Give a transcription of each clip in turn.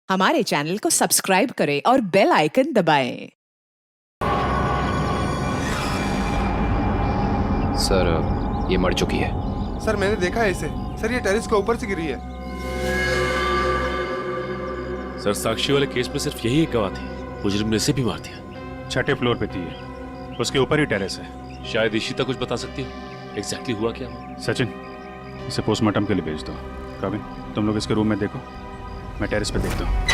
हमारे चैनल को सब्सक्राइब करें और बेल आइकन दबाएं। सर ये मर चुकी है। सर मैंने देखा है इसे। सर ये टेरेस के ऊपर से गिरी है। सर साक्षी वाले केस में सिर्फ यही एक गवाह थी, मुजरिम ने इसे भी मार दिया। छठे फ्लोर पे थी ये, उसके ऊपर ही टेरेस है। शायद इशिता कुछ बता सकती हो, एग्जैक्टली हुआ क्या? सचिन, इसे पोस्टमार्टम के लिए भेज दो। कविन, तुम लोग इसके रूम में देखो, मैं टेरेस पे देखता हूँ।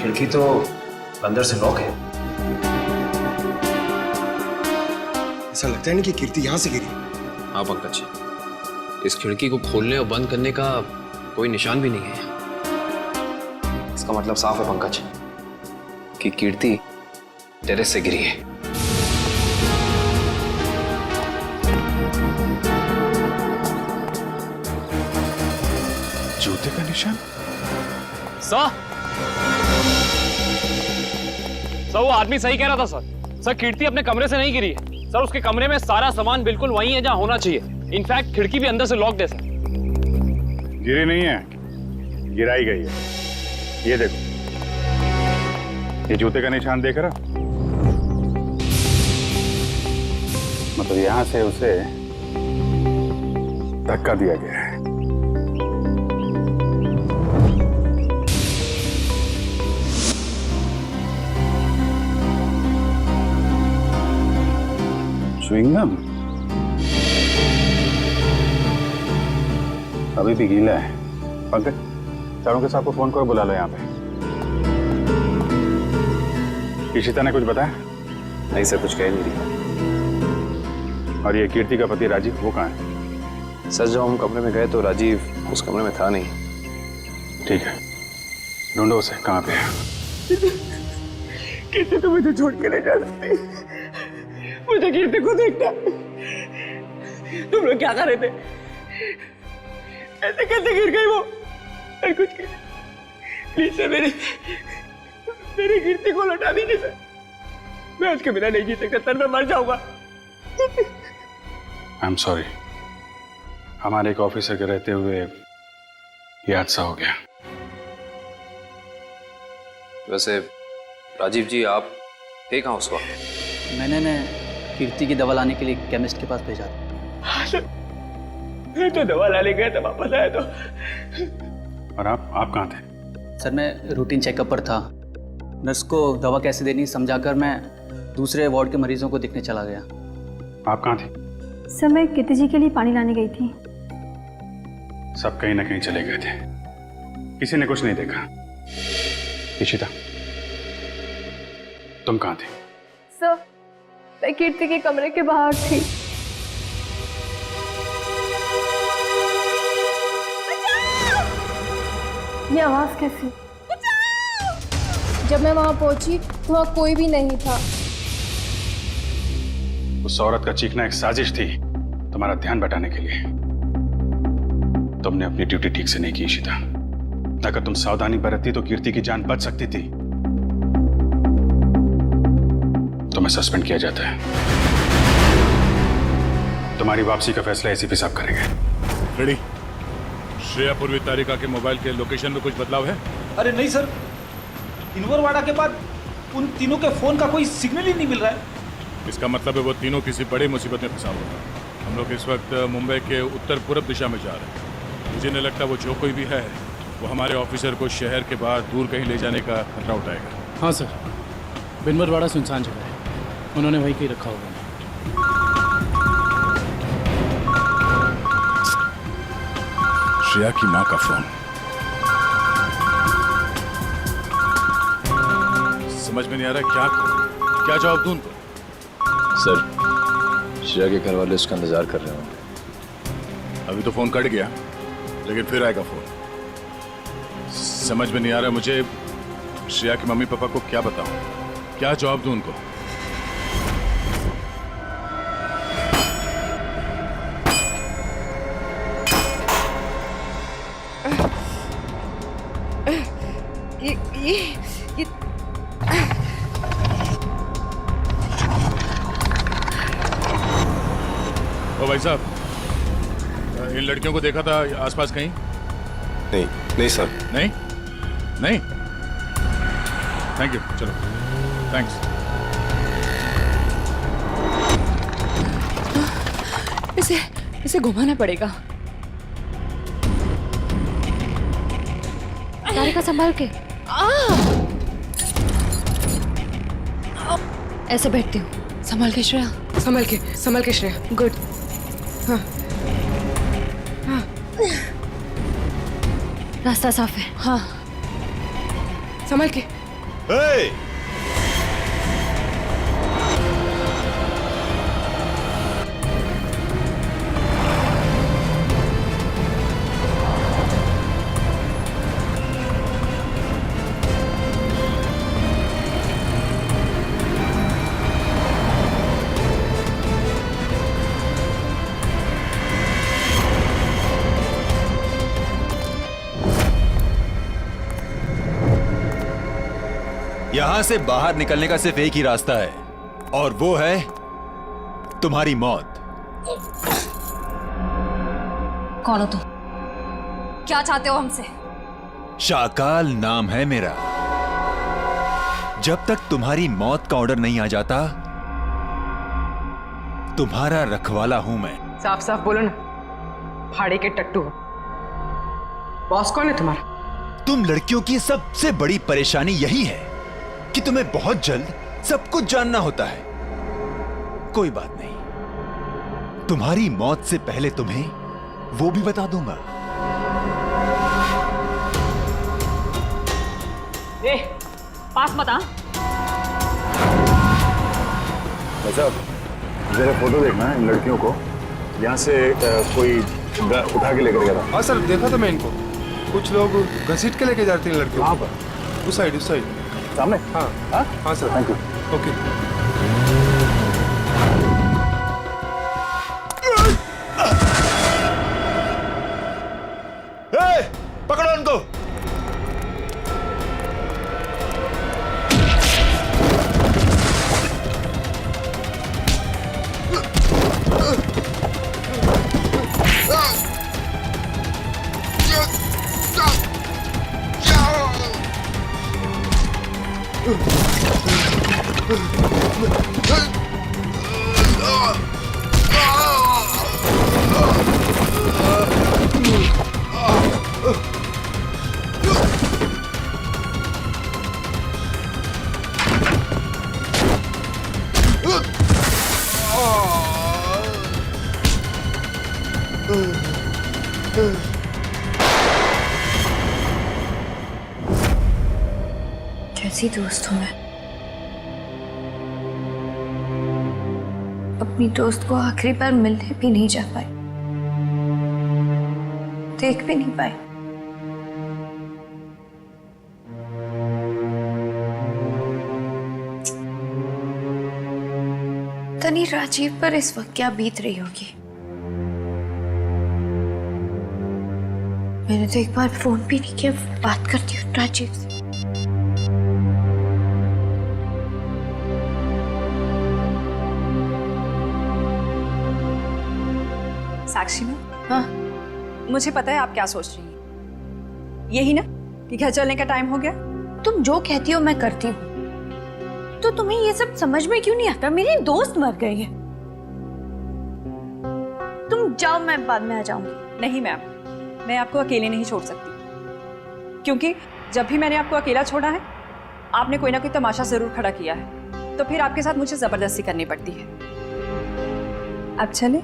खिड़की तो अंदर से लॉक है। ऐसा लगता है नहीं कि कीर्ति यहां से गिरी। हाँ पंकज, इस खिड़की को खोलने और बंद करने का कोई निशान भी नहीं है। इसका मतलब साफ है पंकज कि कीर्ति टेरेस से गिरी है। जूते का निशान? सर वो आदमी सही कह रहा था सर कीर्ति अपने कमरे से नहीं गिरी है सर। उसके कमरे में सारा सामान बिल्कुल वही है जहां होना चाहिए। इनफैक्ट खिड़की भी अंदर से लॉक्ड है सर। गिरी नहीं है, गिराई गई है। ये देखो, ये जूते का निशान देख रहा? मतलब यहां से उसे धक्का दिया गया है। च्युइंगम अभी भी गीला है। पंकज, चारों के साथ को फोन करो, बुला लो यहाँ पे। इशिता ने कुछ बताया? नहीं सर, कुछ कह नहीं रही। और ये कीर्ति का पति राजीव, वो कहाँ है? सर जब हम कमरे में गए तो राजीव उस कमरे में था नहीं। ठीक है, ढूंढो उसे, कहाँ पे है? कीर्ति तो मुझे छोड़ के नहीं जा सकती। मुझे कीर्ति को देखना। तुम लोग क्या कर रहे थे? ऐसे कैसे गिर गई वो? और कुछ प्लीज सर, मेरी कीर्ति को लौटा दीजिए सर। मैं उसके बिना नहीं जी सकता सर, मैं मर जाऊंगा। आई एम सॉरी, हमारे एक ऑफिसर के रहते हुए ये हादसा हो गया। वैसे राजीव जी, आप थे कहाँ उस वक्त? मैंने कीर्ति की दवा लाने के लिए केमिस्ट के पास भेजा था। हाँ सर, मैं तो दवा लाने गया था, वापस आया तो। और आप कहाँ थे? सर मैं रूटीन चेकअप पर था। नर्स को दवा कैसे देनी समझाकर मैं दूसरे वार्ड के मरीजों को देखने चला गया। आप कहाँ थे? सर मैं कीर्ति जी के लिए पानी लाने गई थी। सब कहीं ना कहीं चले गए थे, किसी ने कुछ नहीं देखा। इशिता, तुम कहाँ थे? सर मैं कीर्ति के कमरे के बाहर थी। ये आवाज कैसी? जब मैं वहां पहुंची तो वहां कोई भी नहीं था। उस औरत का चीखना एक साजिश थी, तुम्हारा ध्यान बटाने के लिए। तुमने अपनी ड्यूटी ठीक से नहीं की इशिता। अगर तुम सावधानी बरतती तो कीर्ति की जान बच सकती थी। तुम्हें सस्पेंड किया जाता है। तुम्हारी वापसी का फैसला एसीपी साहब करेंगे। रेडी? श्रेया पूर्वी तारिका के मोबाइल के लोकेशन में कुछ बदलाव है? अरे नहीं सर, इनवरवाड़ा के बाद उन तीनों के फोन का कोई सिग्नल ही नहीं मिल रहा है। इसका मतलब है वो तीनों किसी बड़ी मुसीबत में फंसा हुआ है। हम लोग इस वक्त मुंबई के उत्तर पूर्व दिशा में जा रहे हैं। मुझे नहीं लगता वो जो कोई भी है वो हमारे ऑफिसर को शहर के बाहर दूर कहीं ले जाने का खतरा उठाएगा। हाँ सर, बिनवरवाड़ा सुनसान जगह है, उन्होंने वहीं कहीं रखा होगा। श्रेया की माँ का फोन। समझ में नहीं आ रहा क्या जवाब दूं उनको? सर श्रेया के घर वाले उसका इंतजार कर रहे होंगे। अभी तो फोन कट गया, लेकिन फिर आएगा फोन। समझ में नहीं आ रहा मुझे श्रेया के मम्मी पापा को क्या बताऊं, क्या जवाब दूं उनको। ये ओ भाई साहब, इन लड़कियों को देखा था आसपास कहीं? नहीं नहीं सर। नहीं नहीं, थैंक यू, चलो थैंक्स। इसे घुमाना पड़ेगा। का संभाल के ऐसे बैठती हूँ। संभाल के श्रेया, संभल के श्रेया। गुड। हाँ रास्ता साफ है। हाँ, संभल के। यहां से बाहर निकलने का सिर्फ एक ही रास्ता है, और वो है तुम्हारी मौत। कौन हो तुम? क्या चाहते हो हमसे? शाकाल नाम है मेरा। जब तक तुम्हारी मौत का ऑर्डर नहीं आ जाता, तुम्हारा रखवाला हूं मैं। साफ साफ बोलो ना, फाड़े के टट्टू। बॉस कौन है तुम्हारा? तुम लड़कियों की सबसे बड़ी परेशानी यही है कि तुम्हें बहुत जल्द सब कुछ जानना होता है। कोई बात नहीं, तुम्हारी मौत से पहले तुम्हें वो भी बता दूंगा। पास मत आ। साहब जरा फोटो देखना है इन लड़कियों को। यहाँ से कोई उठा के लेकर गया था। हाँ सर, देखा था मैं इनको। कुछ लोग घसीट के लेके जाते हैं लड़कियों। कहाँ पर? उस साइड सामने। हाँ हाँ सर, थैंक यू। ओके। पकड़ो उनको। कैसी दोस्त हूँ मैं? अपनी दोस्त को आखिरी बार मिलने भी नहीं जा पाई, देख भी नहीं पाई। तनी राजीव पर इस वक्त क्या बीत रही होगी। मैंने तो एक बार फोन भी नहीं किया। बात करती हूँ राजीव से। साक्षी में? हाँ, मुझे पता है आप क्या सोच रही हैं। यही ना कि घर चलने का टाइम हो गया। तुम जो कहती हो मैं करती हूँ, तो तुम्हें ये सब समझ में क्यों नहीं आता? मेरी दोस्त मर गई है। तुम जाओ, मैं बाद में आ जाऊंगी। नहीं मैम, मैं आपको अकेले नहीं छोड़ सकती, क्योंकि जब भी मैंने आपको अकेला छोड़ा है, आपने कोई ना कोई तमाशा जरूर खड़ा किया है, तो फिर आपके साथ मुझे जबरदस्ती करनी पड़ती है। अब चले?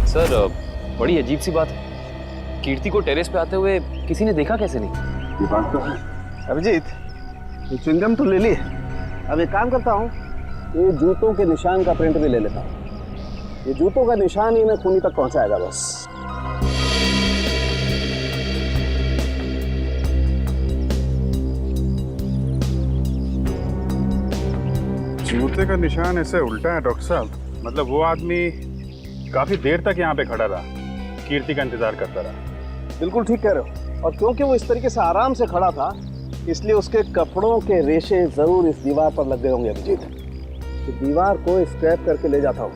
सर बड़ी अजीब सी बात है, कीर्ति को टेरेस पे आते हुए किसी ने देखा कैसे नहीं? ये बात तो है। अभिजीत, च्युइंगम तो ले ली। अब एक काम करता हूँ, ये जूतों के निशान का प्रिंट भी ले लेता हूँ। ये जूतों का निशान ही मैं खूनी तक पहुंचाएगा बस। जूते का निशान ऐसे उल्टा है डॉक्टर साहब। मतलब वो आदमी काफी देर तक यहाँ पे खड़ा रहा, कीर्ति का इंतजार करता रहा। बिल्कुल ठीक कह रहे हो। और क्योंकि वो इस तरीके से आराम से खड़ा था, इसलिए उसके कपड़ों के रेशे जरूर इस दीवार पर लग गए होंगे अभिजीत। तो दीवार को स्क्रैप करके ले जाता हूँ,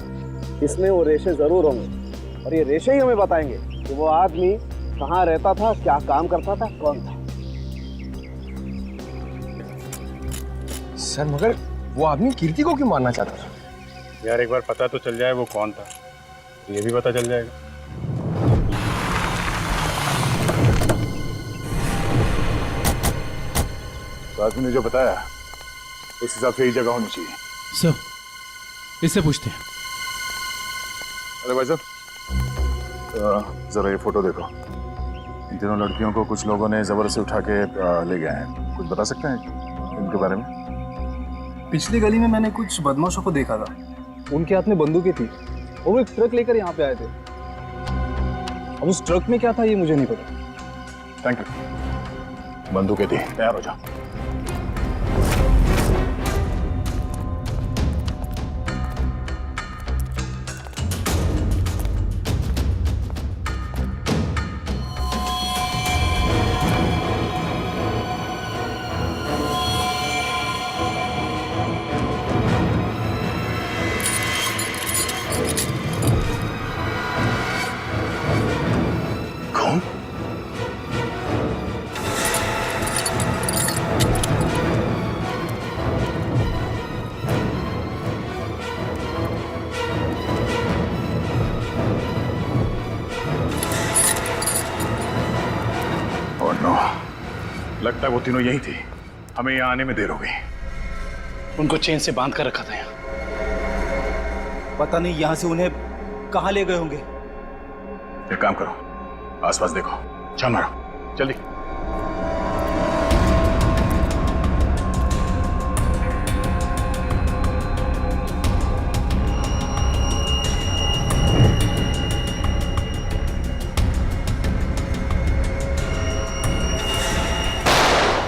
इसमें वो रेशे जरूर होंगे और ये रेशे ही हमें बताएंगे कि वो आदमी कहाँ रहता था, क्या काम करता था, कौन था। सर मगर वो आदमी कीर्ति को क्यों मारना चाहता था? यार एक बार पता तो चल जाए वो कौन था, ये भी पता चल जाएगा। तो आदमी ने जो बताया उस हिसाब से ही जगह होनी चाहिए। सर इससे पूछते हैं। अरे भाई साहब जरा ये फोटो देखो। इन तीनों लड़कियों को कुछ लोगों ने जबरदस्ती उठा के ले गए हैं। कुछ बता सकते हैं इनके बारे में? पिछली गली में मैंने कुछ बदमाशों को देखा था, उनके हाथ में बंदूकें थी। वो एक ट्रक लेकर यहाँ पे आए थे। अब उस ट्रक में क्या था ये मुझे नहीं पता। Thank you. बंदूकें थी, तैयार हो जाओ। कौन? ओह नो, लगता है वो तीनों यही थी। हमें यहाँ आने में देर हो गई। उनको चेन से बांध कर रखा था यहाँ। पता नहीं यहाँ से उन्हें कहाँ ले गए होंगे। एक काम करो, आसपास देखो, छान मारो, जल्दी।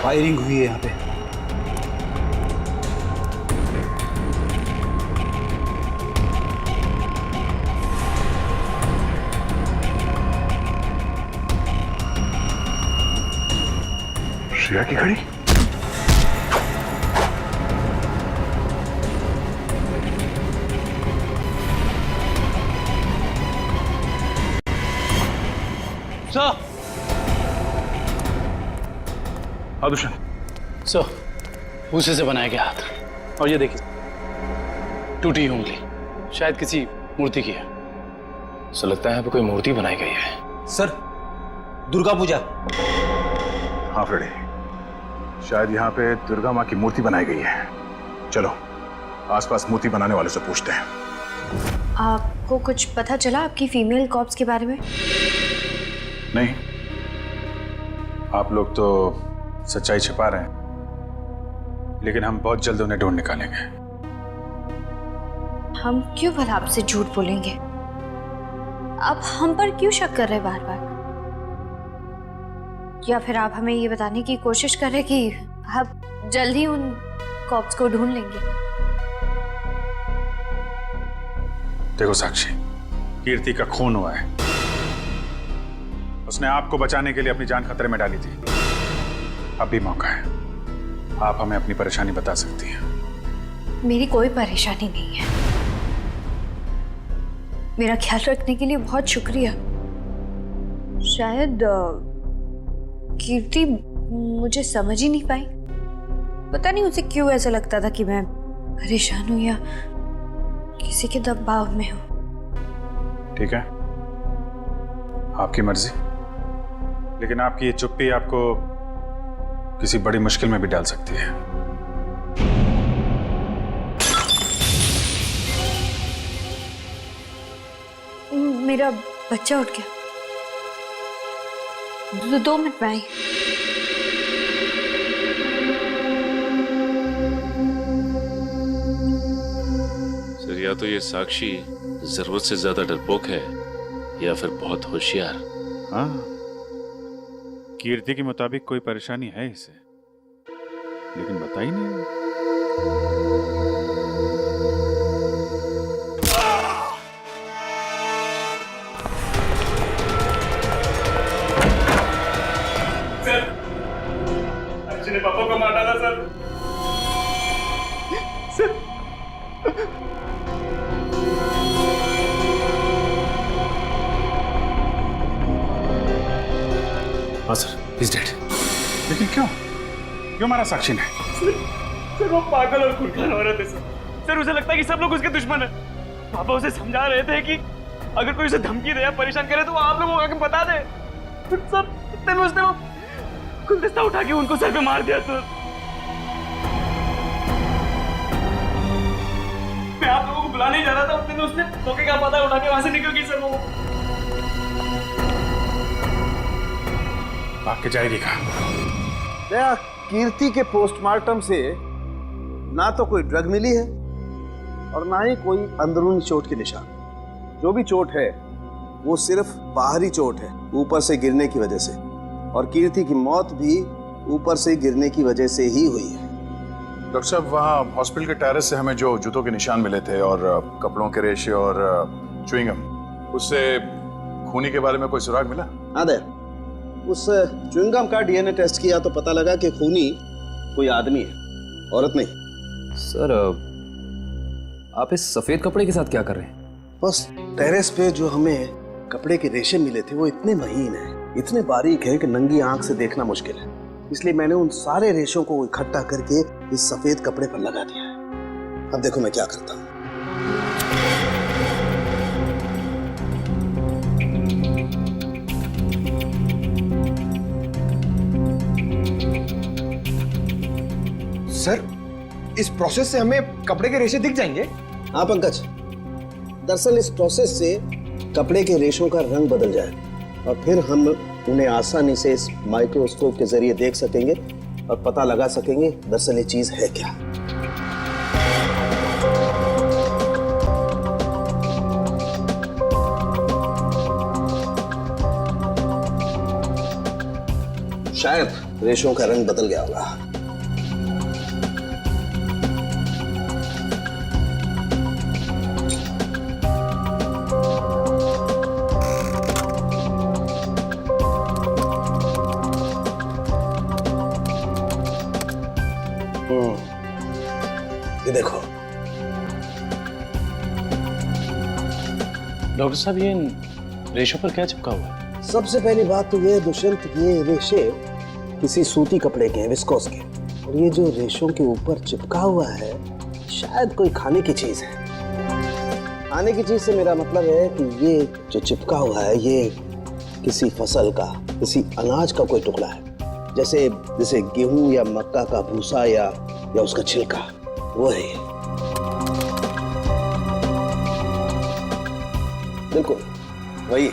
फायरिंग हुई है यहाँ पे। श्रेया की घड़ी? सर हाँ दुष्यंत। सर भूसे से बनाया गया हाथ, और ये देखिए टूटी हुई उंगली, शायद किसी मूर्ति की है। सो लगता है यहाँ पे कोई मूर्ति बनाई गई है। सर दुर्गा पूजा। हाँ फ्रेडी, शायद यहाँ पे दुर्गा माँ की मूर्ति बनाई गई है। चलो आसपास मूर्ति बनाने वाले से पूछते हैं। आपको कुछ पता चला आपकी फीमेल कॉप्स के बारे में? नहीं, आप लोग तो सच्चाई छिपा रहे हैं, लेकिन हम बहुत जल्द उन्हें ढूंढ निकालेंगे। हम क्यों भला आपसे झूठ बोलेंगे? आप हम पर क्यों शक कर रहे हैं बार बार? या फिर आप हमें ये बताने की कोशिश कर रहे कि आप जल्द ही उन कॉप्स को ढूंढ लेंगे? देखो साक्षी, कीर्ति का खून हुआ है। उसने आपको बचाने के लिए अपनी जान खतरे में डाली थी। अब भी मौका है, आप हमें अपनी परेशानी बता सकती हैं। मेरी कोई परेशानी नहीं है। मेरा ख्याल रखने के लिए बहुत शुक्रिया। शायद कीर्ति मुझे समझ ही नहीं पाई। पता नहीं उसे क्यों ऐसा लगता था कि मैं परेशान हूं या किसी के दबाव में हूं। ठीक है, आपकी मर्जी, लेकिन आपकी ये चुप्पी आपको किसी बड़ी मुश्किल में भी डाल सकती है। मेरा बच्चा उठ गया। 2 मिनट में आई। सर, या तो ये साक्षी जरूरत से ज्यादा डरपोक है या फिर बहुत होशियार। हाँ, कीर्ति के मुताबिक कोई परेशानी है इसे, लेकिन बता ही नहीं। हाँ सर, इज डेड। लेकिन क्यों क्यों मारा साक्षी ने? सर वो पागल और खुरखार औरत है सर। सर उसे लगता है कि सब लोग उसके दुश्मन है। पापा उसे समझा रहे थे कि अगर कोई उसे धमकी दे या परेशान करे तो वो आप लोगों को आके बता दे। सर इतने में उसने वो गुलदस्ता उठा के उनको सर पे मार दिया। सर मैं आप लोगों को बुलाने ही जा रहा था, उतने में उसने धोखे का पता उठा के वहां से निकल गई। सर वो भाग के जाएगी कहाँ? दया, कीर्ति के पोस्टमार्टम से ना तो कोई ड्रग मिली है और ना ही कोई अंदरूनी चोट के निशान। जो भी चोट है वो सिर्फ बाहरी चोट है, ऊपर से गिरने की वजह से, और कीर्ति की मौत भी ऊपर से गिरने की वजह से ही हुई है। डॉक्टर साहब, वहाँ हॉस्पिटल के टेरेस से हमें जो जूतों के निशान मिले थे और कपड़ों के रेशे और च्युइंगम, उससे खूनी के बारे में कोई सुराग मिला? हाँ दया, उस च्युइंगम का डीएनए टेस्ट किया तो पता लगा कि खूनी कोई आदमी है, औरत नहीं। सर आप इस सफेद कपड़े के साथ क्या कर रहे हैं? बस टेरेस पे जो हमें कपड़े के रेशे मिले थे वो इतने महीन हैं, इतने बारीक हैं कि नंगी आंख से देखना मुश्किल है। इसलिए मैंने उन सारे रेशों को इकट्ठा करके इस सफेद कपड़े पर लगा दिया है। अब देखो मैं क्या करता हूँ। सर इस प्रोसेस से हमें कपड़े के रेशे दिख जाएंगे? हाँ पंकज, दरअसल इस प्रोसेस से कपड़े के रेशों का रंग बदल जाए और फिर हम उन्हें आसानी से इस माइक्रोस्कोप के जरिए देख सकेंगे और पता लगा सकेंगे दरअसल ये चीज है क्या। शायद रेशों का रंग बदल गया होगा। ये देखो डॉक्टर साहब, ये इन रेशों पर क्या चिपका हुआ है? सबसे पहली बात तो ये दुष्यंत, ये रेशे किसी सूती कपड़े के हैं, विस्कोस के, और ये जो रेशों के ऊपर चिपका हुआ है शायद कोई खाने की चीज है। खाने की चीज से मेरा मतलब है कि ये जो चिपका हुआ है ये किसी फसल का, किसी अनाज का कोई टुकड़ा है, जैसे गेहूं या मक्का का भूसा या उसका छिलका, वो है ये। बिल्कुल वही है।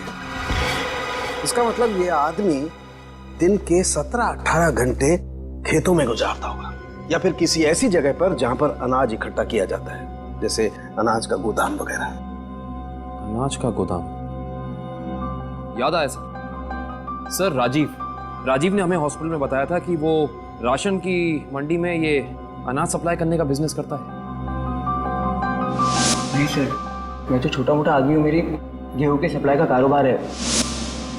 इसका मतलब ये आदमी दिन के 17-18 घंटे खेतों में गुजारता होगा या फिर किसी ऐसी जगह पर जहां पर अनाज इकट्ठा किया जाता है, जैसे अनाज का गोदाम वगैरह। अनाज का गोदाम, याद आया सर राजीव ने हमें हॉस्पिटल में बताया था कि वो राशन की मंडी में ये अनाज सप्लाई करने का बिजनेस करता है। नहीं सर, मैं तो छोटा मोटा आदमी हूँ, मेरी गेहूं के सप्लाई का कारोबार है।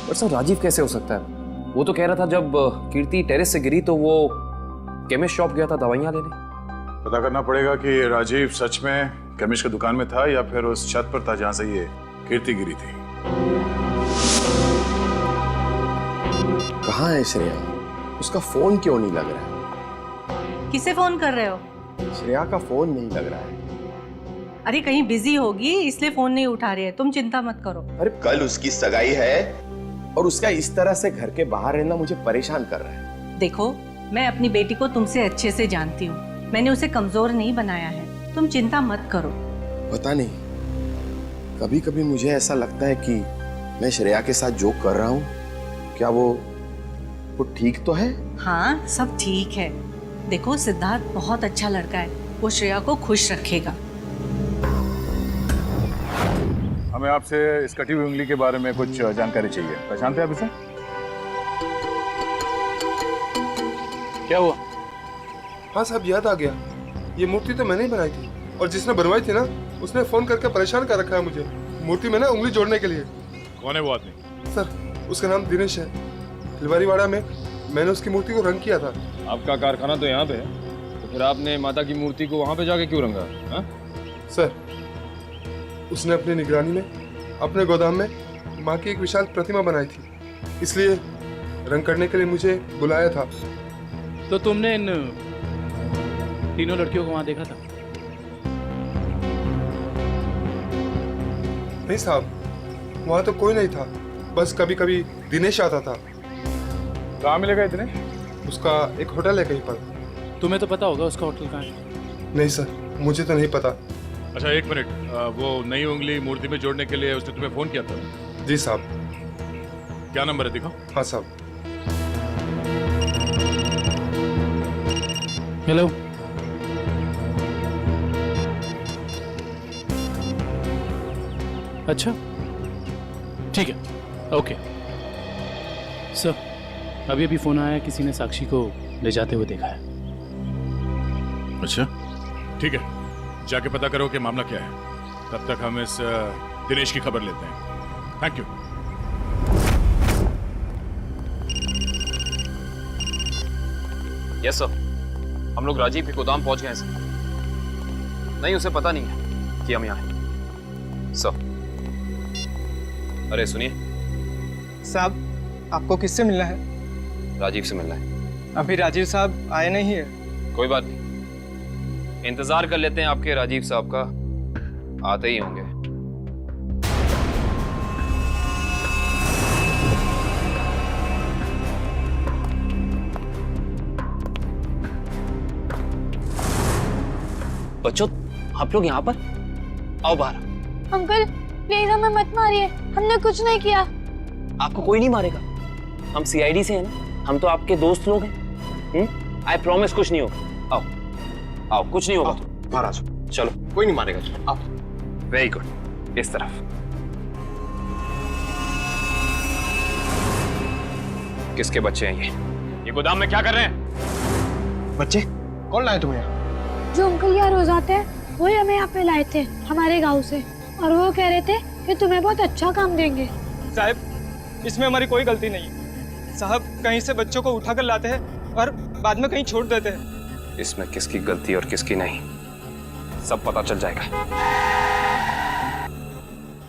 पर सर राजीव कैसे हो सकता है? वो तो कह रहा था जब कीर्ति टेरेस से गिरी तो वो केमिस्ट शॉप गया था दवाइयाँ लेने। पता करना पड़ेगा कि राजीव सच में केमिस्ट की दुकान में था या फिर उस छत पर था जहां से ये कीर्ति गिरी थी। कहाँ है श्रेया? उसका फोन क्यों नहीं लग रहा है? किसे फोन कर रहे हो? श्रेया का फोन नहीं लग रहा है। अरे कहीं बिजी होगी इसलिए फोन नहीं उठा रही है, तुम चिंता मत करो। अरे कल उसकी सगाई है और उसका इस तरह से घर के बाहर रहना मुझे परेशान कर रहा है। देखो, मैं अपनी बेटी को तुमसे अच्छे से जानती हूँ, मैंने उसे कमजोर नहीं बनाया है, तुम चिंता मत करो। पता नहीं, कभी कभी मुझे ऐसा लगता है कि मैं श्रेया के साथ जो कर रहा हूँ, क्या वो ठीक तो है? हाँ, सब ठीक है। देखो, सिद्धार्थ बहुत अच्छा लड़का है, वो श्रेया को खुश रखेगा। हमें आपसे इस कटी हुई उंगली के बारे में कुछ जानकारी चाहिए। पहचानते हैं आप इसे? क्या हुआ? हाँ साहब, याद आ गया। ये मूर्ति तो मैंने ही बनाई थी और जिसने बनवाई थी ना उसने फोन करके परेशान कर रखा है मुझे मूर्ति में ना उंगली जोड़ने के लिए। कौन है वो आदमी? सर, उसका नाम दिनेश है। फुलवारीवाड़ा में मैंने उसकी मूर्ति को रंग किया था। आपका कारखाना तो यहाँ पे है, तो फिर आपने माता की मूर्ति को वहाँ पे जाके क्यों रंगा? हा? सर, उसने अपनी निगरानी में अपने गोदाम में माँ की एक विशाल प्रतिमा बनाई थी, इसलिए रंग करने के लिए मुझे बुलाया था। तो तुमने इन तीनों लड़कियों को वहां देखा था? नहीं साहब, वहाँ तो कोई नहीं था, बस कभी कभी दिनेश आता था। कहाँ मिलेगा दिनेश? उसका एक होटल है कहीं पर। तुम्हें तो पता होगा उसका होटल कहाँ है? नहीं सर, मुझे तो नहीं पता। अच्छा एक मिनट, वो नई उंगली मूर्ति में जोड़ने के लिए उसने तुम्हें फोन किया था? जी साहब। क्या नंबर है दिखाओ। हाँ साहब। हेलो, अच्छा ठीक है, ओके सर। अभी अभी फोन आया, किसी ने साक्षी को ले जाते हुए देखा है। अच्छा ठीक है, जाके पता करो कि मामला क्या है। तब तक हम इस दिनेश की खबर लेते हैं। Thank you. यस सर, हम लोग राजीव के गोदाम पहुंच गए हैं सर। नहीं, उसे पता नहीं है कि हम यहाँ हैं सर। अरे सुनिए साहब, आपको किससे मिलना है? राजीव से मिलना है। अभी राजीव साहब आए नहीं है। कोई बात नहीं, इंतजार कर लेते हैं आपके राजीव साहब का, आते ही होंगे। बच्चों, आप लोग यहाँ पर आओ बाहर। अंकल प्लीज हमें मत मारिए, हमने कुछ नहीं किया। आपको कोई नहीं मारेगा, हम सीआईडी से हैं ना, हम तो आपके दोस्त लोग हैं। आई प्रॉमिस कुछ नहीं होगा। आओ आओ, कुछ नहीं होगा। बाहर आ जाओ। चलो, कोई नहीं मारेगा। चलो आओ। वेरी गुड, इस तरफ। किसके बच्चे हैं ये गोदाम में क्या कर रहे हैं? बच्चे कौन लाए तुम्हें यहाँ? जो अंकल यहाँ रोज आते हैं वही हमें यहाँ पे लाए थे हमारे गांव से, और वो कह रहे थे कि तुम्हें बहुत अच्छा काम देंगे। साहब, इसमें हमारी कोई गलती नहीं है। साहब कहीं से बच्चों को उठाकर लाते हैं और बाद में कहीं छोड़ देते हैं। इसमें किसकी गलती और किसकी नहीं, सब पता चल जाएगा।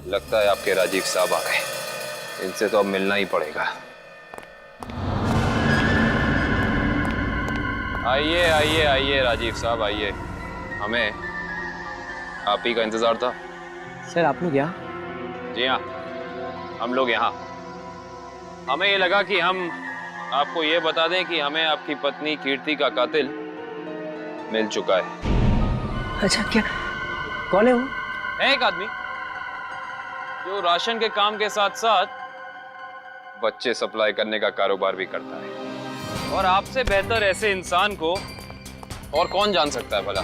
लगता है आपके राजीव साहब आ गए, इनसे तो अब मिलना ही पड़ेगा। आइए आइए आइए राजीव साहब, आइए। हमें आप ही का इंतजार था। सर आप लोग यहाँ? जी हाँ, हम लोग यहाँ। हमें ये लगा कि हम आपको ये बता दें कि हमें आपकी पत्नी कीर्ति का कातिल मिल चुका है। अच्छा, क्या कौन है वो? है एक आदमी जो राशन के काम के साथ साथ बच्चे सप्लाई करने का कारोबार भी करता है, और आपसे बेहतर ऐसे इंसान को और कौन जान सकता है भला?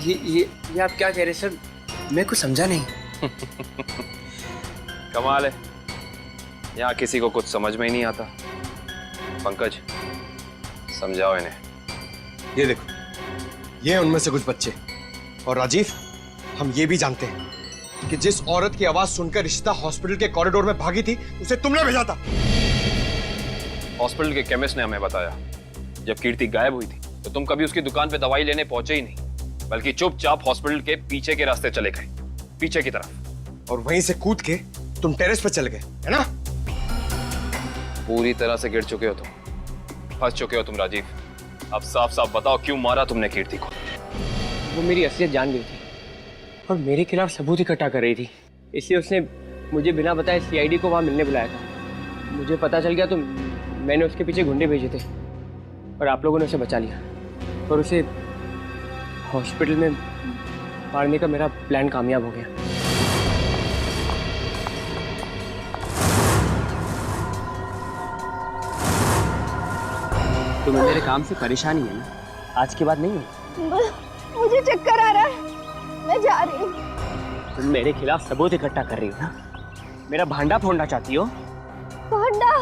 ये आप क्या कह रहे हैं सर? मैं कुछ समझा नहीं। कमाल है, यहाँ किसी को कुछ समझ में ही नहीं आता। पंकज, समझाओ इन्हें। ये देखो, ये हैं उनमें से कुछ बच्चे। और राजीव, हम ये भी जानते हैं कि जिस औरत की आवाज सुनकर रिश्ता हॉस्पिटल के कॉरिडोर में भागी थी, उसे तुमने भेजा था। हॉस्पिटल के केमिस्ट ने हमें बताया, जब कीर्ति गायब हुई थी तो तुम कभी उसकी दुकान पे दवाई लेने पहुंचे ही नहीं, बल्कि चुपचाप हॉस्पिटल के पीछे के रास्ते चले गए, पीछे की तरफ। और वहीं से कूद के तुम टेरेस पर चले गए, है ना? पूरी तरह से गिर चुके हो तुम, फंस चुके हो तुम राजीव। अब साफ साफ बताओ, क्यों मारा तुमने कीर्ति को? वो मेरी असलियत जान गई थी और मेरे खिलाफ सबूत इकट्ठा कर रही थी, इसलिए उसने मुझे बिना बताए सीआईडी को वहाँ मिलने बुलाया था। मुझे पता चल गया तो मैंने उसके पीछे गुंडे भेजे थे और आप लोगों ने उसे बचा लिया, और उसे हॉस्पिटल में मारने का मेरा प्लान कामयाब हो गया। तुम्हें मेरे काम से परेशानी है ना? आज के बाद नहीं है। मुझे चक्कर आ रहा है, मैं जा रही हूँ। तुम मेरे खिलाफ सबूत इकट्ठा कर रही हो ना? मेरा भांडा फोड़ना चाहती हो? भांडा?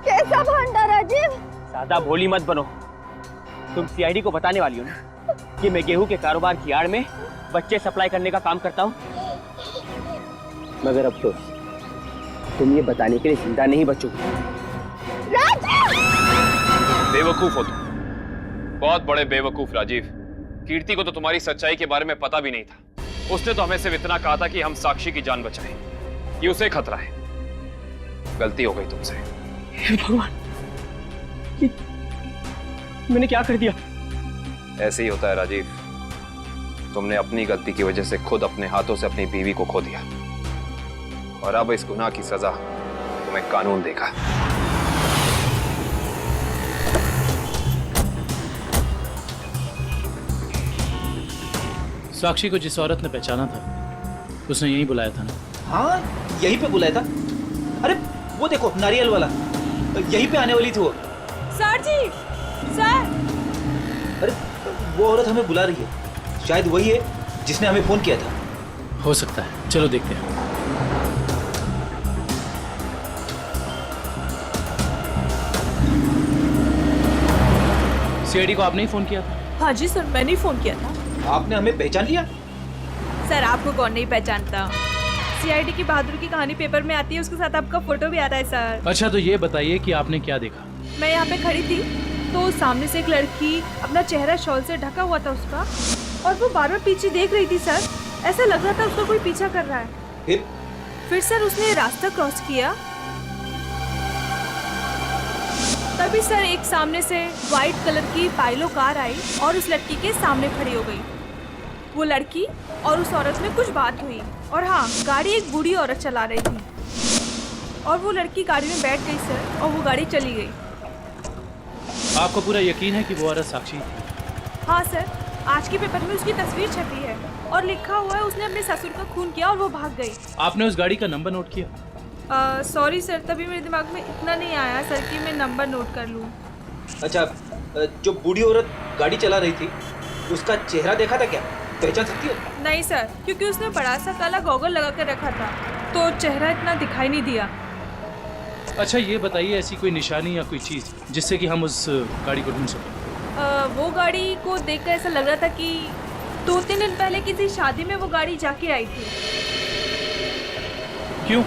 कैसा भांडा राजीव? ज्यादा भोली मत बनो। तुम सीआईडी को बताने वाली हो ना कि मैं गेहूं के कारोबार की आड़ में बच्चे सप्लाई करने का काम करता हूँ? मगर अफसोस, तुम ये बताने के लिए जिंदा नहीं बचोगे। बेवकूफ हो तुम, बहुत बड़े बेवकूफ राजीव। कीर्ति को तो तुम्हारी सच्चाई के बारे में पता भी नहीं था। उसने तो हमें सिर्फ इतना कहा था कि हम साक्षी की जान बचाएं, ये उसे खतरा है। गलती हो गई तुमसे। हे भगवान, ये मैंने क्या कर दिया? ऐसे ही होता है राजीव, तुमने अपनी गलती की वजह से खुद अपने हाथों से अपनी बीवी को खो दिया, और अब इस गुनाह की सजा तुम्हें कानून देगा। साक्षी को जिस औरत ने पहचाना था उसने यहीं बुलाया था ना? हाँ, यहीं पे बुलाया था। अरे वो देखो, नारियल वाला, यहीं पे आने वाली थी वो। सर जी, सर। अरे वो औरत हमें बुला रही है, शायद वही है जिसने हमें फोन किया था। हो सकता है, चलो देखते हैं। सीआईडी को आपने ही फोन किया था? हाँ जी सर, मैंने ही फोन किया था। आपने हमें पहचान लिया? सर आपको कौन नहीं पहचानता? सीआईडी की बहादुर की कहानी पेपर में आती है, उसके साथ आपका फोटो भी आता है सर। अच्छा, तो ये बताइए कि आपने क्या देखा? मैं यहाँ पे खड़ी थी तो सामने से एक लड़की, अपना चेहरा शॉल से ढका हुआ था उसका, और वो बार बार पीछे देख रही थी सर। ऐसा लग रहा था उसको कोई पीछा कर रहा है। फिर सर उसने रास्ता क्रॉस किया, तभी सर एक सामने से व्हाइट कलर की पाइलो कार आई और उस लड़की के सामने खड़ी हो गई। वो लड़की और उस औरत में कुछ बात हुई, और हाँ, गाड़ी एक बूढ़ी औरत चला रही थी, और वो लड़की गाड़ी में बैठ गई सर, और वो गाड़ी चली गई। आपको पूरा यकीन है कि वो औरत साक्षी? हाँ सर, आज के पेपर में उसकी तस्वीर छपी है और लिखा हुआ है उसने अपने ससुर का खून किया और वो भाग गई। आपने उस गाड़ी का नंबर नोट किया? सॉरी सर, तभी मेरे दिमाग में इतना नहीं आया सर कि मैं नंबर नोट कर लूँ। अच्छा, जो बूढ़ी औरत गाड़ी चला रही थी उसका चेहरा देखा था क्या? पहचान सकती हो? नहीं सर, क्योंकि उसने बड़ा सा काला गॉगल लगा कर रखा था, तो चेहरा इतना दिखाई नहीं दिया। अच्छा, ये बताइए ऐसी कोई निशानी या कोई चीज़ जिससे कि हम उस गाड़ी को ढूंढ सकें? वो गाड़ी को देखकर ऐसा लग रहा था कि 2-3 दिन पहले किसी शादी में वो गाड़ी जाके आई थी। क्यों?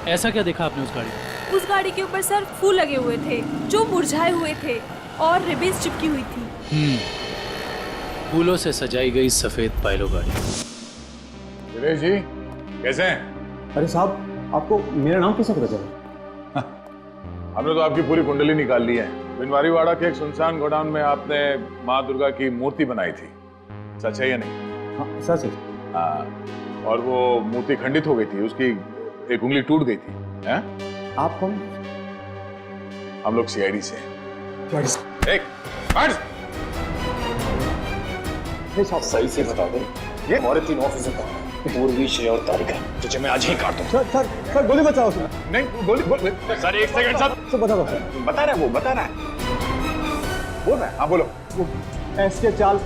ऐसा क्या देखा आपने उस गाड़ी में? उस गाड़ी के ऊपर सर फूल लगे हुए थे जो मुरझाए हुए थे और रिबन्स चिपकी हुई थी। फूलों से सजाई गई सफेद पाइलो गाड़ी। दिनेश जी, कैसे हैं? अरे साहब, आपको मेरा नाम कैसे पता चला? हमने तो आपकी पूरी कुंडली निकाल ली है। बिनवारीवाड़ा के एक सुनसान गोडाउन में आपने माँ दुर्गा की मूर्ति बनाई थी, सच है या नहीं? हाँ, सच है। हाँ, और वो मूर्ति खंडित हो गई थी, उसकी एक उंगली टूट गई थी। हैं? आप कौन? हम लोग सीआईडी से। एक साहब सही से बता दे, ये हमारे 3 ऑफिसर कहाँ हैं? पूर्वी, श्रेय और तारिका। तुझे मैं आज ही काट दूं। सर गोली बचाओ उसमें। नहीं, गोली सर, एक सेकंड सर। बता दो सर। बता रहा है वो, बता रहा है, बोल रहा है। हाँ बोलो। वो एसके चाल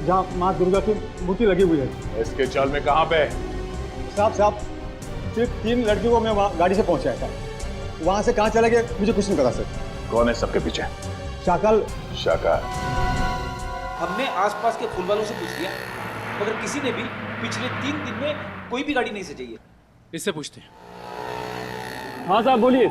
जहाँ माँ दुर्गा की मूर्ति लगी हुई है। एसके चाल में कहाँ पे? साहब सिर्फ 3 लड़कियों को मैं वहाँ गाड़ी से पहुँचाया था, वहाँ से कहाँ चला गया मुझे कुछ नहीं पता सर। कौन है सबके पीछे? शाकल। हमने आसपास के फूल वालों से पूछ लिया, मगर किसी ने भी पिछले 3 दिन में कोई भी गाड़ी नहीं सजाई है। इससे पूछते हैं। हाँ साहब बोलिए,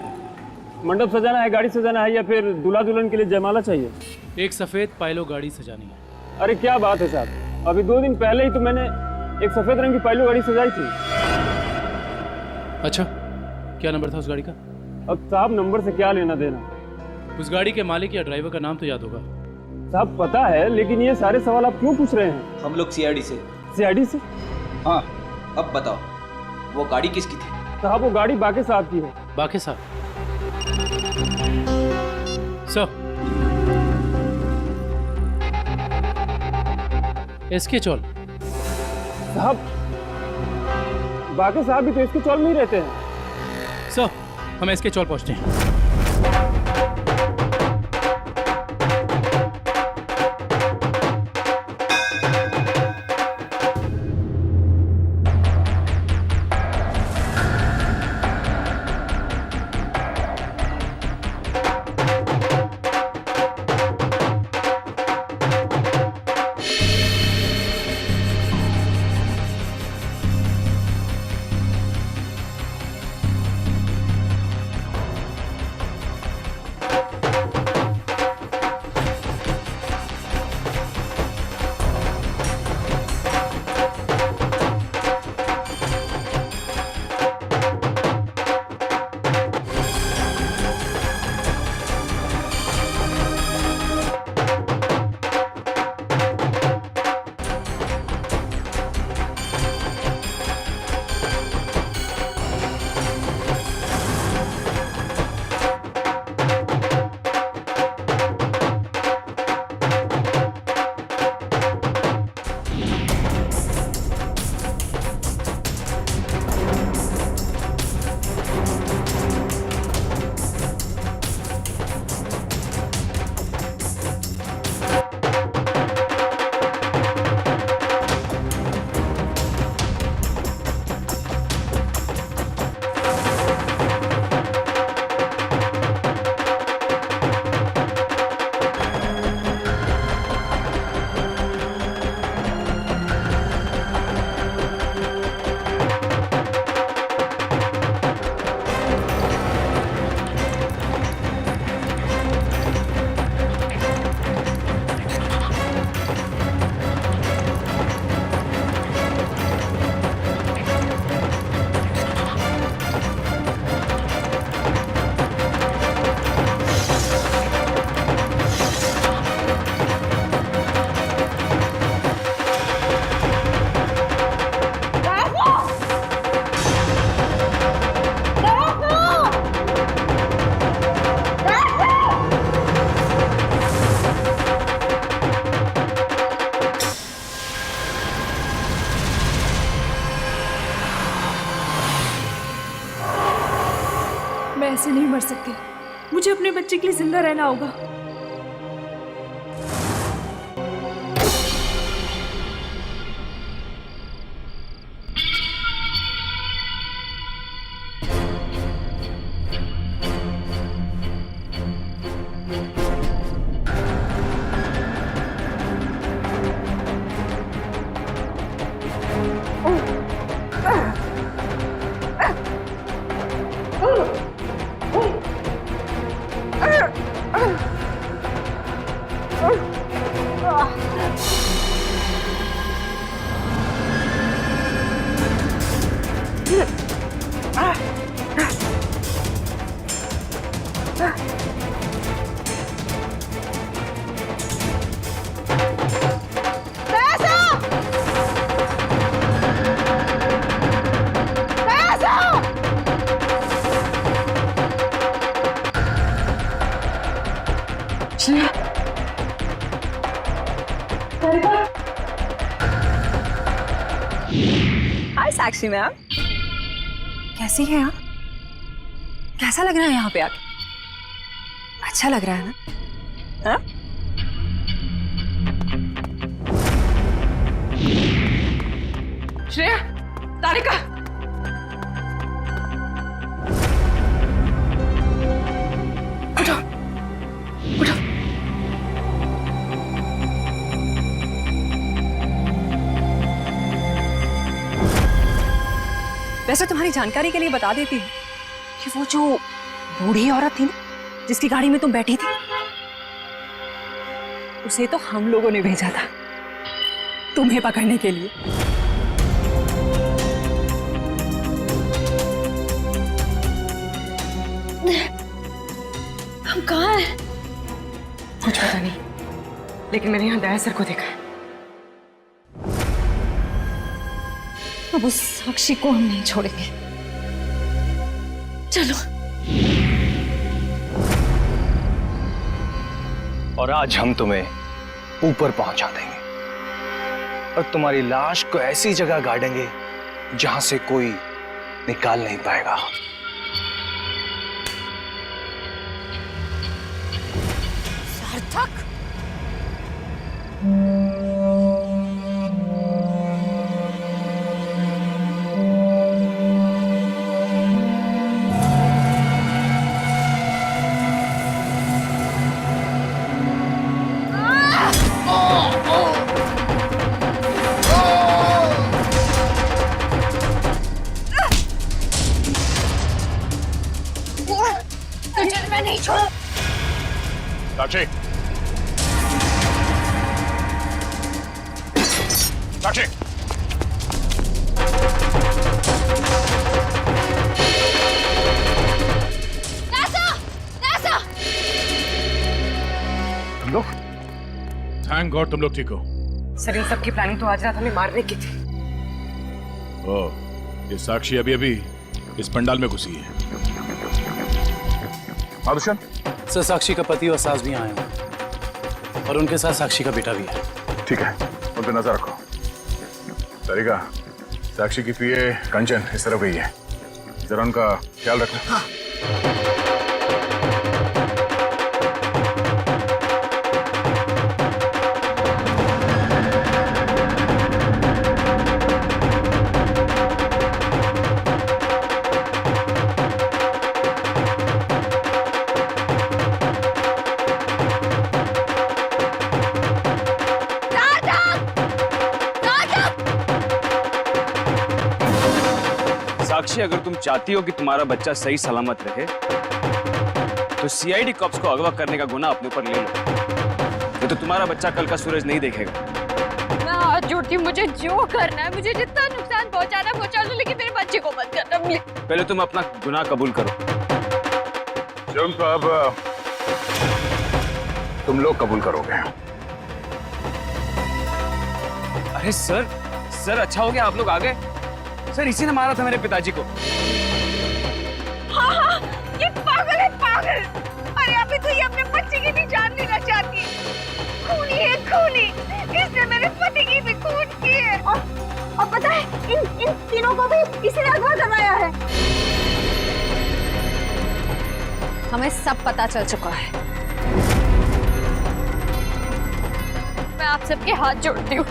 मंडप सजाना है, गाड़ी सजाना है, या फिर दूल्हा दुल्हन के लिए जयमाला चाहिए? एक सफेद पाइलो गाड़ी सजानी है। अरे क्या बात है साहब, अभी 2 दिन पहले ही तो मैंने एक सफेद रंग की पाइलो गाड़ी सजाई थी। अच्छा, क्या नंबर था उस गाड़ी का? अब साहब नंबर से क्या लेना देना? उस गाड़ी के मालिक या ड्राइवर का नाम तो याद होगा? साहब पता है, लेकिन ये सारे सवाल आप क्यों पूछ रहे हैं? हम लोग सीआईडी से। सीआईडी से? हाँ, अब बताओ वो गाड़ी किसकी थी? साहब वो गाड़ी बाके साहब की है। बाके साहब? सर, एसके चौल? साहब बाके साहब भी तो इसके चौल में ही रहते हैं। सर, हम एसके चौल पहुंचते हैं। मर सकती, मुझे अपने बच्चे के लिए जिंदा रहना होगा। हाय साक्षी मैम, कैसी हैं आप? कैसा लग रहा है यहाँ पे आके? अच्छा लग रहा है ना? हाँ? श्रेया, तारिका, उठो, उठो। वैसे तुम्हारी जानकारी के लिए बता देती हूँ कि वो जो बूढ़ी औरत थी ना, जिसकी गाड़ी में तुम बैठी थी, उसे तो हम लोगों ने भेजा था तुम्हें पकड़ने के लिए। हम कहाँ हैं? कुछ पता नहीं, लेकिन मैंने यहाँ दया सर को देखा है। अब उस साक्षी को हम नहीं छोड़ेंगे। चलो। और आज हम तुम्हें ऊपर पहुंचा देंगे और तुम्हारी लाश को ऐसी जगह गाड़ेंगे जहां से कोई निकाल नहीं पाएगा। सार्थक, मैं नहीं छोड़ा। साक्षी, साक्षी, तुम लोग? थैंक गॉड तुम लोग ठीक हो। सर, इन सबकी प्लानिंग तो आज रात हमें मारने की थी। ओह, ये साक्षी अभी अभी इस पंडाल में घुसी है। आदुशन? सर, साक्षी का पति और सास भी आए हैं और उनके साथ साक्षी का बेटा भी है। ठीक है, उन पे नजर रखो। तारिका, साक्षी की पीए कंचन इस तरफ गई है, जरा उनका ख्याल रखना। हाँ। साक्षी, अगर तुम चाहती हो कि तुम्हारा बच्चा सही सलामत रहे तो सीआईडी कॉप्स को अगवा करने का गुनाह अपने ऊपर ले लो। ये तो तुम्हारा बच्चा कल का सूरज नहीं देखेगा। मैं हाथ जोड़ती हूँ, मुझे जो करना है, मुझे जितना नुकसान पहुंचाना है पहुंचा लो, लेकिन मेरे बच्चे को मत करना प्लीज। पहले तुम अपना गुनाह कबूल करो। जुर्म तो अब तुम लोग कबूल करोगे। अरे सर, अच्छा हो गया आप लोग आ गए। सर, इसी ने मारा था मेरे पिताजी को। हाँ हाँ, ये पागल है, पागल। अरे अभी तो ये अपने बच्चे की भी जान लेना चाहती है। खूनी है, खूनी। इसने मेरे पति की भी खून की है। और पता है, इन तीनों को भी इसी ने अगवा करवाया है। हमें सब पता चल चुका है। मैं आप सबके हाथ जोड़ती हूँ,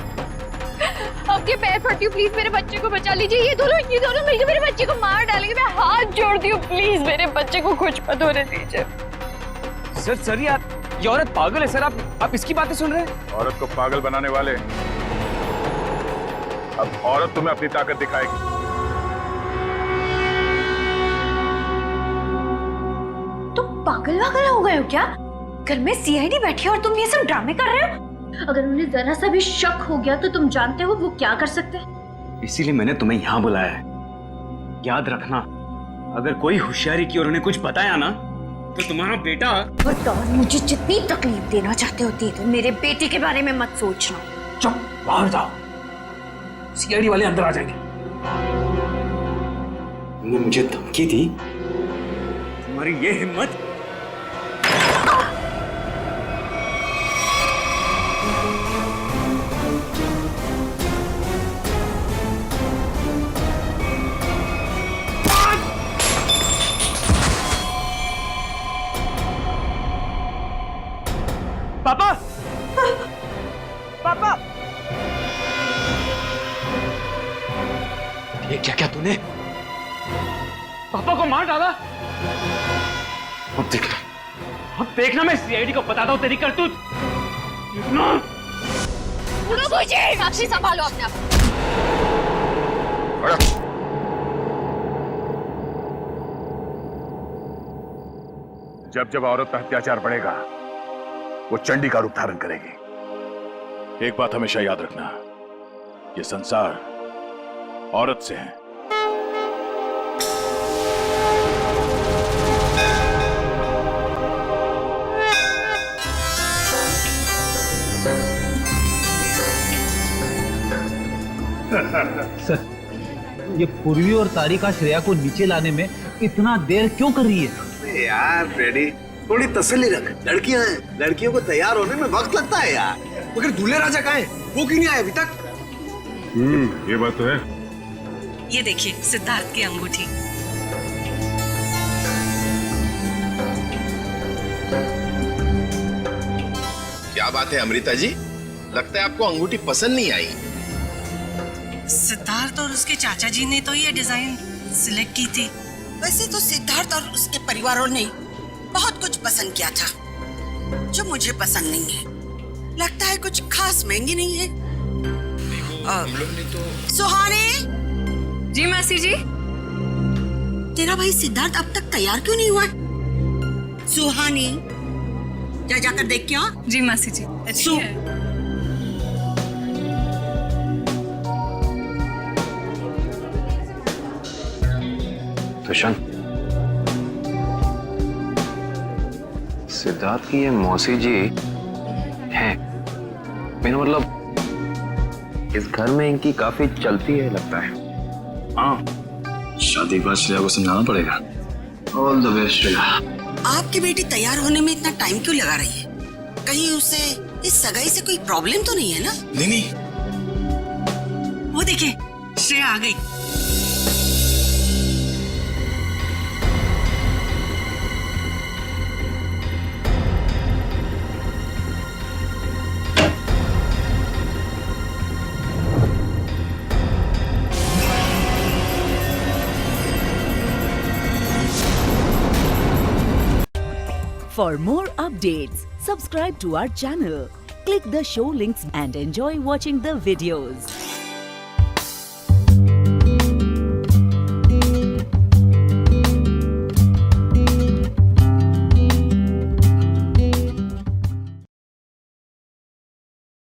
आपके पैर पड़ती हूँ, प्लीज मेरे बच्चे को बचा लीजिए। ये दोनों मिलकर मेरे बच्चे को मार डालेंगे। मैं हाथ जोड़ती हूँ, प्लीज मेरे बच्चे को कुछ मत होने दीजिए। सर ये औरत पागल है सर। आप इसकी बातें सुन रहे हैं? औरत को पागल बनाने वाले, अब औरत तुम्हें अपनी ताकत दिखाएगी। तुम पागल वागल हो गए हो क्या? घर में सीआईडी बैठी है और तुम ये सब ड्रामे कर रहे हो? अगर उन्हें जरा सा भी शक हो गया तो तुम जानते हो वो क्या कर सकते हैं। इसीलिए मैंने तुम्हें यहाँ बुलाया है। याद रखना, अगर कोई होशियारी की और उन्हें कुछ बताया ना तो तुम्हारा बेटा। और मुझे जितनी तकलीफ देना चाहते होती है तो मेरे बेटे के बारे में मत सोचना। चुप, बाहर जाओ, सीआईडी वाले अंदर आ जाएंगे। तुमने मुझे धमकी दी? तुम्हारी ये हिम्मत? पापा, पापा, ये क्या तूने? पापा को मार डाला। अब देखना मैं सीआईडी को बताता हूँ तेरी करतूत। साक्षी संभालो अपने आप। जब जब औरत पर अत्याचार बढ़ेगा वो चंडी का रूप धारण करेगी। एक बात हमेशा याद रखना, ये संसार औरत से है। सर, ये पूर्वी और तारिका श्रेया को नीचे लाने में इतना देर क्यों कर रही है? यार फ्रेडी, थोड़ी तसल्ली रख। लड़कियां हैं, लड़कियों को तैयार होने में वक्त लगता है यार। मगर दूल्हे राजा कहाँ है? वो क्यों नहीं आया अभी तक? ये बात तो है। ये देखिए सिद्धार्थ की अंगूठी। क्या बात है अमृता जी, लगता है आपको अंगूठी पसंद नहीं आई। सिद्धार्थ और उसके चाचा जी ने तो ये डिजाइन सिलेक्ट की थी। वैसे तो सिद्धार्थ और उसके परिवारों ने बहुत कुछ पसंद किया था जो मुझे पसंद नहीं है। लगता है कुछ खास महंगी नहीं है। हम लोग ने तो। सुहानी। जी मासी जी। तेरा भाई सिद्धार्थ अब तक तैयार क्यों नहीं हुआ? सुहानी, जा जाकर देख के आ। जी मासी जी। तुषार, सिद्धार्थ की ये मौसी जी हैं। मेरा मतलब इस घर में इनकी काफी चलती है लगता है। हाँ, शादी के बाद श्रेया को समझाना पड़ेगा। All the best Shreya. आपकी बेटी तैयार होने में इतना टाइम क्यों लगा रही है? कहीं उसे इस सगाई से कोई प्रॉब्लम तो नहीं है ना? नहीं। वो देखिए, श्रेया आ गई। For more updates, subscribe to our channel, click the show links and enjoy watching the videos.